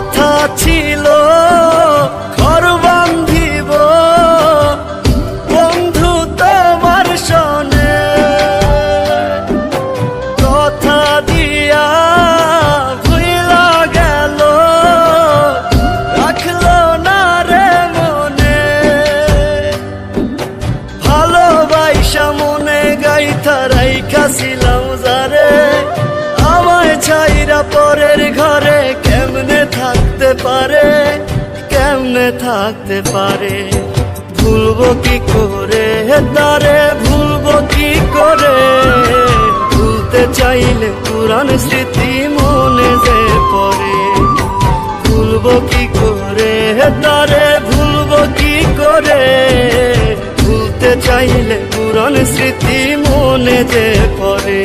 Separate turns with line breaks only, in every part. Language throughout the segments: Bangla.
কথা ছিল ঘর বান্ধিব বন্ধু তোমার সনে, কথা দিয়া ভুইলা গেল রাখলো না রে মনে। ভালোবাসা মনে গাইথা রাইখাছিলাম যারে, আমায় ছাইরা পরের ঘরে কেমনে থাকতে পারে, কেমনে থাকতে পারে। ভুলবো কি করে তারে, ভুলবো কি করে। ভুলতে চাইলে পুরান স্মৃতি মনে যে পড়ে। ভুলবো কি করে তারে, ভুলবো কি করে। ভুলতে চাইলে পুরান স্মৃতি মনে যে পড়ে।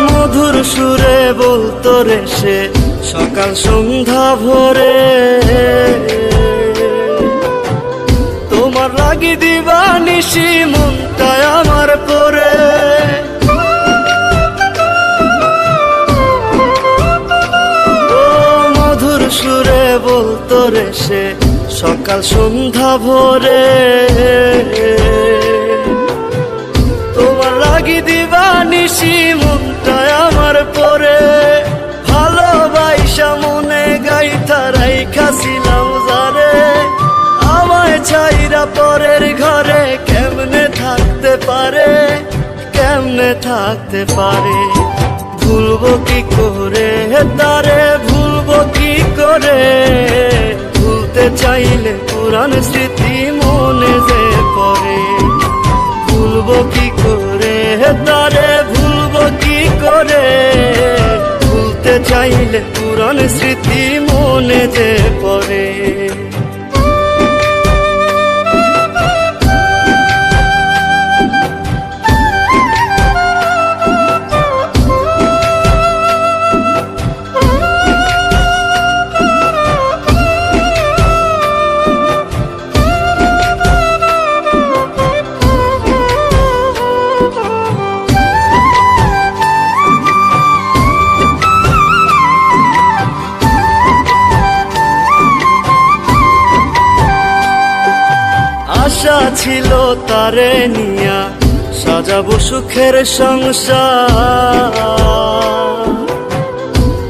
মধুর সুরে বলতো রে সে সকাল সন্ধ্যা ভোরে, তোমার লাগি দিবানিশি মনটায় আমার পরে। ও মধুর সুরে বলতো রে সে সকাল সন্ধ্যা ভোরে, তোমার লাগি দিবানিশি মনটায় আমার পরে। ভালোবাসা মনে গাইথা রাইখাছিলাম যারে, আমায় ছাইরা পরের ঘরে কেমনে থাকতে পারে, কেমনে থাকতে পারে। ভুলবো কি করে তারে, ভুলবো কি করে। ভুলতে চাইলে পুরান স্মৃতি মনে যে পড়ে। ভুলবো কি করে তারে, ভুলবো কি করে। ভুলতে চাইলে পুরান স্মৃতি মনে যে পড়ে। আশা ছিল তারে নিয়া সাজাবো সুখের সংসার,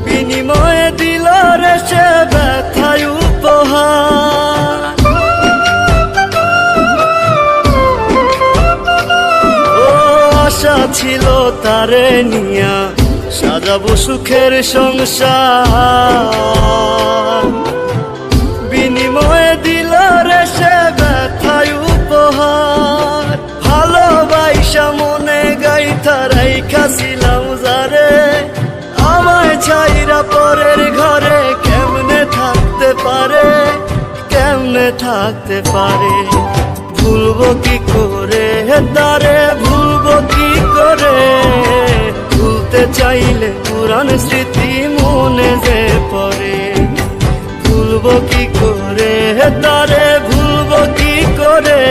বিনিময়ে দিল রে সে ব্যথায় উপহার। ও আশা ছিল তারে নিয়া সাজাবো সুখের সংসার, বিনিময়ে দিল রে সে ব্যথায় উপহার। ভালোবাসা মনে গাইথা রাইখাছিলাম যারে, আমায় ছাইরা পরের ঘরে কেমনে থাকতে পারে, কেমনে থাকতে পারে। ভুলবো কি করে তারে, ভুলবো কি করে। ভুলতে চাইলে পুরান স্মৃতি মনে যে পড়ে। ভুলবো কি করে তারে, ভুলবো কি করে।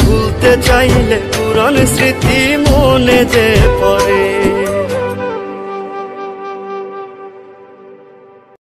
ভুলতে চাইলে পুরান স্মৃতি মনে যে পড়ে।